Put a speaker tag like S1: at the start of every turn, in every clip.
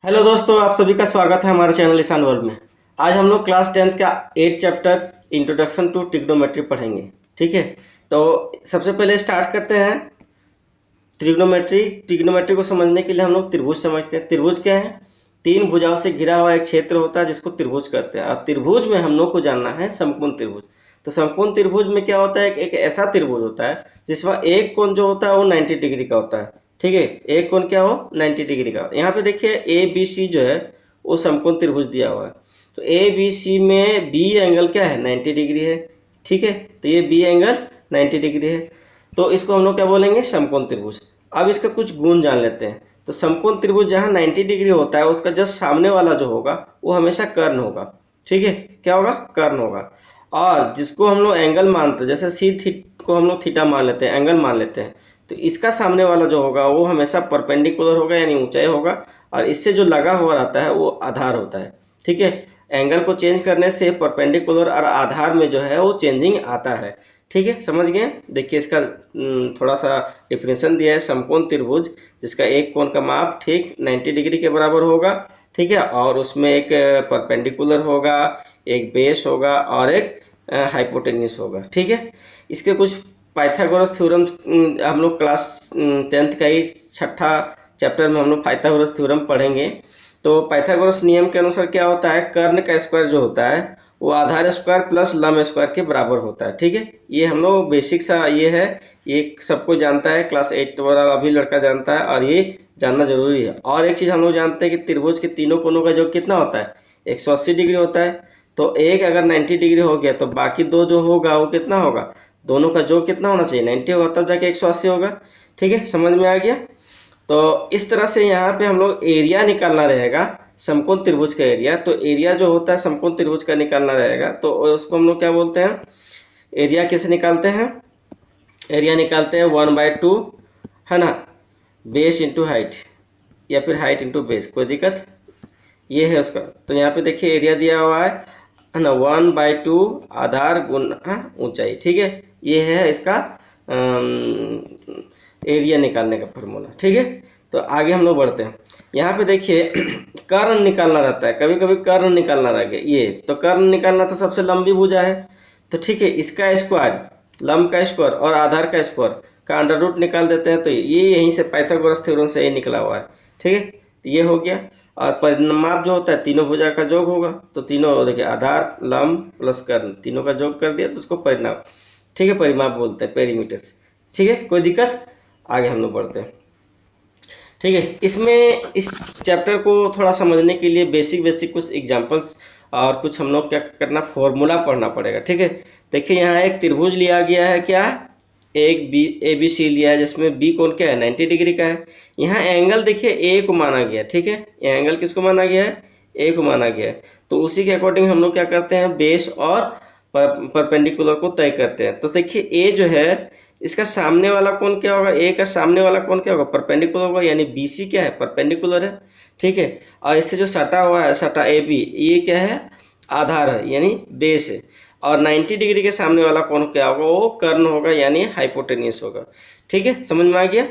S1: Hello दोस्तों, आप सभी का स्वागत है हमारे चैनल ईशान वर्ल्ड में। आज हम लोग क्लास 10th का 8 चैप्टर इंट्रोडक्शन टू ट्रिग्नोमेट्री पढ़ेंगे। ठीक है, तो सबसे पहले स्टार्ट करते हैं ट्रिग्नोमेट्री। ट्रिग्नोमेट्री को समझने के लिए हम लोग त्रिभुज समझते हैं। त्रिभुज क्या है? तीन भुजाओं से घिरा हुआ एक क्षेत्र होता है जिसको त्रिभुज कहते हैं। और त्रिभुज में हम लोग को जानना है समकोण त्रिभुज। तो समकोण त्रिभुज में क्या होता है? एक ऐसा त्रिभुज होता है जिसमें एक कोण जो होता है वो 90 डिग्री का होता है। ठीक है, एक कोण क्या हो? 90 डिग्री का। यहाँ पे देखिए ए बी सी जो है वो समकोण त्रिभुज दिया हुआ है। तो ए बी सी में बी एंगल क्या है? 90 डिग्री है। ठीक है, तो ये बी एंगल 90 डिग्री है। तो इसको हम लोग क्या बोलेंगे? समकोण त्रिभुज। अब इसका कुछ गुण जान लेते हैं। तो समकोण त्रिभुज जहाँ 90 डिग्री होता है उसका जस्ट सामने वाला जो होगा वो हमेशा कर्ण होगा। ठीक है, क्या होगा? कर्ण होगा। और जिसको हम लोग एंगल मानते हैं, जैसे सी थी को हम लोग थीटा मान लेते हैं, एंगल मान लेते हैं, तो इसका सामने वाला जो होगा वो हमेशा परपेंडिकुलर होगा, यानी ऊंचाई होगा। और इससे जो लगा हुआ रहता है वो आधार होता है। ठीक है, एंगल को चेंज करने से परपेंडिकुलर और आधार में जो है वो चेंजिंग आता है। ठीक है, समझ गए? देखिए इसका थोड़ा सा डिफिनेशन दिया है। समकोण त्रिभुज जिसका एक कोण का माप ठीक 90 डिग्री के बराबर होगा। ठीक है, और उसमें एक परपेंडिकुलर होगा, एक बेस होगा और एक हाइपोटेन्यूस होगा। ठीक है, इसके कुछ पाइथागोरस थ्योरम हम लोग क्लास 10th का ही छठा चैप्टर में हम लोग पाइथागोरस थ्योरम पढ़ेंगे। तो पाइथागोरस नियम के अनुसार क्या होता है? कर्ण का स्क्वायर जो होता है वो आधार स्क्वायर प्लस लंब स्क्वायर के बराबर होता है। ठीक है, ये हम लोग बेसिक सा ये है, ये सबको जानता है, क्लास 8 वाला अभी लड़का जानता है और ये जानना जरूरी है। और एक चीज हम लोग जानते हैं कि त्रिभुज के तीनों कोनों का योग कितना होता है? 180 डिग्री होता है। तो एक अगर 90 डिग्री हो गया तो बाकी दो जो होगा वो कितना होगा? दोनों का योग कितना होना चाहिए? 90 होगा, तब जाके 180 होगा। ठीक है, समझ में आ गया? तो इस तरह से यहाँ पे हम लोग एरिया निकालना रहेगा, समकोण त्रिभुज का एरिया। तो एरिया जो होता है समकोण त्रिभुज का निकालना रहेगा, तो उसको हम लोग क्या बोलते हैं? एरिया कैसे निकालते हैं? एरिया निकालते हैं 1/2, है ना, बेस इंटू हाइट, या फिर हाइट इंटू बेस, कोई दिक्कत ये है उसका। तो यहाँ पे देखिए एरिया दिया हुआ है ना, 1/2 आधार गुना ऊंचाई। ठीक है, ये है इसका एरिया निकालने का फॉर्मूला। ठीक है, तो आगे हम लोग बढ़ते हैं। यहाँ पे देखिए कर्ण निकालना रहता है, कभी कभी कर्ण निकालना रह गया। ये तो कर्ण निकालना तो सबसे लंबी भुजा है। तो ठीक है, इसका स्क्वायर, लंब का स्क्वायर और आधार का स्क्वायर का अंडर रूट निकाल देते हैं। तो ये यहीं से पाइथागोरस थ्योरम से ये निकला हुआ है। ठीक है, तो ये हो गया। और परिमाप जो होता है तीनों भुजा का योग होगा। तो तीनों देखिए आधार लंब प्लस कर्ण तीनों का योग कर दिया तो उसको परिमाप, ठीक है, परिमाप बोलते हैं, पेरीमीटर। ठीक है, कोई दिक्कत? आगे हम लोग बढ़ते हैं। ठीक है, इसमें इस चैप्टर को थोड़ा समझने के लिए बेसिक बेसिक कुछ एग्जांपल्स और कुछ हम लोग क्या करना, फॉर्मूला पढ़ना पड़ेगा। ठीक है, देखिए यहाँ एक त्रिभुज लिया गया है, क्या? एक बी ए बी सी लिया है जिसमें बी कोण क्या है? 90 डिग्री का है। यहाँ एंगल देखिए ए को माना गया। ठीक है, ये एंगल किसको माना गया है? ए को माना गया है। तो उसी के अकॉर्डिंग हम लोग क्या करते हैं? बेस और परपेंडिकुलर को तय करते हैं। तो देखिए ए जो है इसका सामने वाला कोण क्या होगा? ए का सामने वाला कोण क्या होगा? परपेंडिकुलर होगा, यानी बीसी क्या है? परपेंडिकुलर है। ठीक है, और इससे जो सटा हुआ है, सटा ए बी, ये क्या है? आधार है, यानी बेस है। और 90 डिग्री के सामने वाला कोण क्या होगा? वो कर्ण होगा, यानी हाइपोटेन्यूस होगा। ठीक है, समझ में आ गया?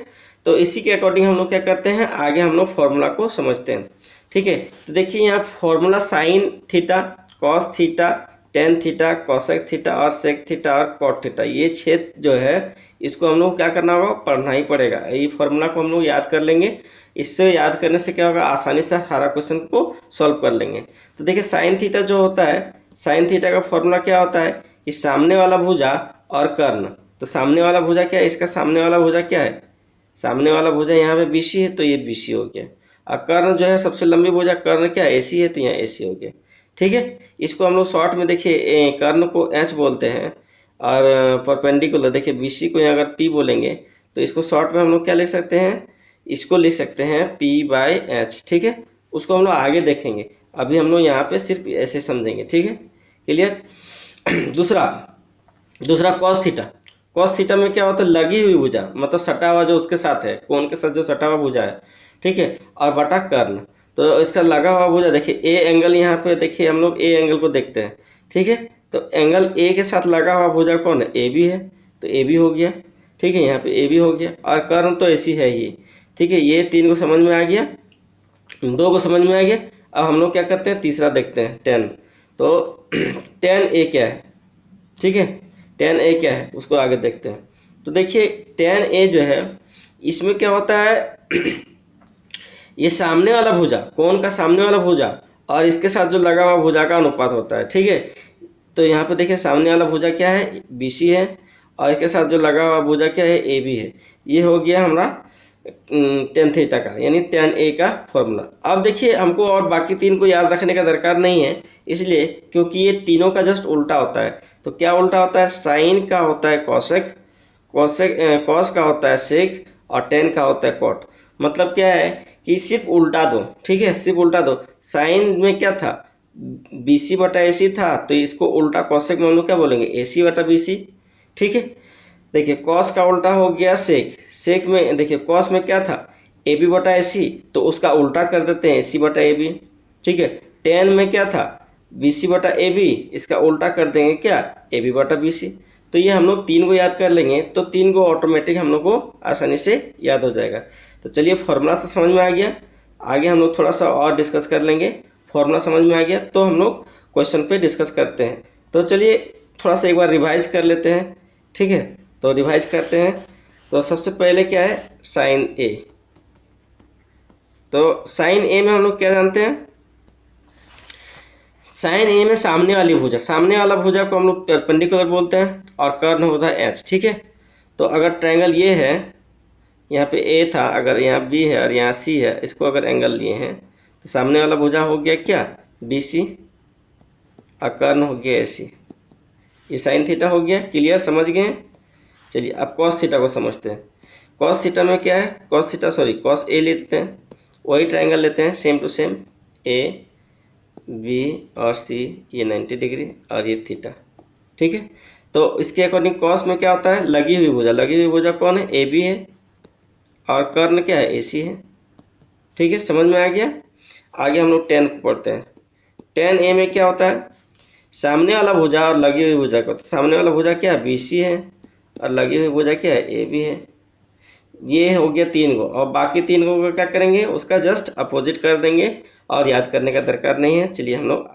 S1: तो इसी के अकॉर्डिंग हम लोग क्या करते हैं? आगे हम लोग फॉर्मूला को समझते हैं। ठीक है, तो देखिए यहाँ formula sine theta, cos theta, tan theta, cosec theta और सेक थीटा और कॉट थीटा, ये क्षेत्र जो है इसको हम लोग क्या करना होगा? पढ़ना ही पड़ेगा। ये फॉर्मूला को हम लोग याद कर लेंगे। इससे याद करने से क्या होगा? आसानी से सारा क्वेश्चन को सॉल्व कर लेंगे। तो देखिए साइन थीटा जो होता है, साइन थीटा का फॉर्मूला क्या होता है कि सामने वाला भुजा और कर्ण। तो सामने वाला भुजा क्या है? इसका सामने वाला भुजा क्या है? सामने वाला भुजा यहाँ पे बीसी है, तो ये बीसी हो गया। और कर्ण जो है सबसे लंबी भुजा, कर्ण क्या है? एसी है, तो यहाँ एसी हो गया। ठीक है, इसको हम लोग शॉर्ट में देखिए कर्ण को एच बोलते हैं और परपेंडिकुलर देखिए बीसी को यहाँ अगर पी बोलेंगे तो इसको शॉर्ट में हम लोग क्या लिख सकते हैं? इसको लिख सकते हैं P/H। ठीक है, उसको हम लोग आगे देखेंगे, अभी हम लोग यहाँ पे सिर्फ ऐसे समझेंगे। ठीक है, क्लियर? दूसरा दूसरा कॉस थीटा। कॉस थीटा में क्या होता है? लगी हुई भुजा, मतलब सटा हुआ जो उसके साथ है, कोण के साथ जो सटा हुआ भुजा है। ठीक है, और बटा कर्ण। तो इसका लगा हुआ भुजा देखिए ए एंगल, यहाँ पे देखिए हम लोग ए एंगल को देखते हैं। ठीक है, तो एंगल ए के साथ लगा हुआ भुजा कौन है? ए बी है, तो ए बी हो गया। ठीक है, यहाँ पे ए बी हो गया और कर्ण तो ऐसी है ही। ठीक है, ये तीन को समझ में आ गया। दो को समझ में आ गया। अब हम लोग क्या करते हैं, तीसरा देखते हैं, टेन। तो टेन ए क्या है, ठीक है, टेन ए क्या है उसको आगे देखते हैं। तो देखिए टेन ए जो है इसमें क्या होता है ये सामने वाला भुजा, कोण का सामने वाला भुजा और इसके साथ जो लगा हुआ भुजा का अनुपात होता है, ठीक है। तो यहाँ पे देखिए सामने वाला भुजा क्या है, बी सी है, और इसके साथ जो लगा हुआ भुजा क्या है, ए बी है। ये हो गया हमारा टेन थीटा का, यानी टेन ए का फॉर्मूला। अब देखिए हमको और बाकी तीन को याद रखने का दरकार नहीं है, इसलिए क्योंकि ये तीनों का जस्ट उल्टा होता है। तो क्या उल्टा होता है, साइन का होता है कॉसेक, कॉस का होता है सेक, और टेन का होता है कॉट। मतलब क्या है कि सिर्फ उल्टा दो, ठीक है, सिर्फ उल्टा दो। साइन में क्या था, बी सी बटा ए सी था, तो इसको उल्टा कॉसेक में हम लोग क्या बोलेंगे, ए सी बटा बी सी, ठीक है। देखिए कॉस का उल्टा हो गया सेक, सेक में देखिए कॉस में क्या था, ए बी बटा ए सी, तो उसका उल्टा कर देते हैं ए सी बटा ए बी, ठीक है। टेन में क्या था, बी सी बटा ए बी, इसका उल्टा कर देंगे क्या, ए बी बटा बी सी। तो ये हम लोग तीन को याद कर लेंगे तो तीन को ऑटोमेटिक हम लोग को आसानी से याद हो जाएगा। तो चलिए फॉर्मूला तो समझ में आ गया, आगे हम लोग थोड़ा सा और डिस्कस कर लेंगे। फॉर्मूला समझ में आ गया तो हम लोग क्वेश्चन पे डिस्कस करते हैं। तो चलिए थोड़ा सा एक बार रिवाइज कर लेते हैं, ठीक है। तो रिवाइज करते हैं। तो सबसे पहले क्या है, साइन ए। तो साइन ए में हम लोग क्या जानते हैं, साइन ए में सामने वाली भुजा, सामने वाला भुजा को हम लोग परपेंडिकुलर बोलते हैं और कर्ण होता है एच, ठीक है। तो अगर ट्रायंगल ये है, यहाँ पे ए था, अगर यहाँ बी है और यहाँ सी है, इसको अगर एंगल लिए हैं तो सामने वाला भुजा हो गया क्या, बी सी, और कर्ण हो गया ए सी। ये साइन थीटा हो गया, क्लियर, समझ गए। चलिए अब कॉस थीटा को समझते हैं। कॉस थीटा में क्या है, cos theta sorry cos A लेते हैं, वही ट्रायंगल लेते हैं same to same, A B और सी, ये 90 डिग्री और ये थीटा, ठीक है। तो इसके अकॉर्डिंग कॉस में क्या होता है, लगी हुई भुजा, लगी हुई भुजा कौन है, ए बी है, और कर्ण क्या है, ए सी है, ठीक है, समझ में आ गया। आगे हम लोग टेन को पढ़ते हैं। टेन ए में क्या होता है, सामने वाला भुजा और लगी हुई भुजा का, तो सामने वाला भुजा क्या है, बी सी है, और लगी हुई भुजा क्या है, ए बी है। ये हो गया तीन को, और बाकी तीन को क्या करेंगे, उसका जस्ट अपोजिट कर देंगे और याद करने का दरकार नहीं है। चलिए हम लोग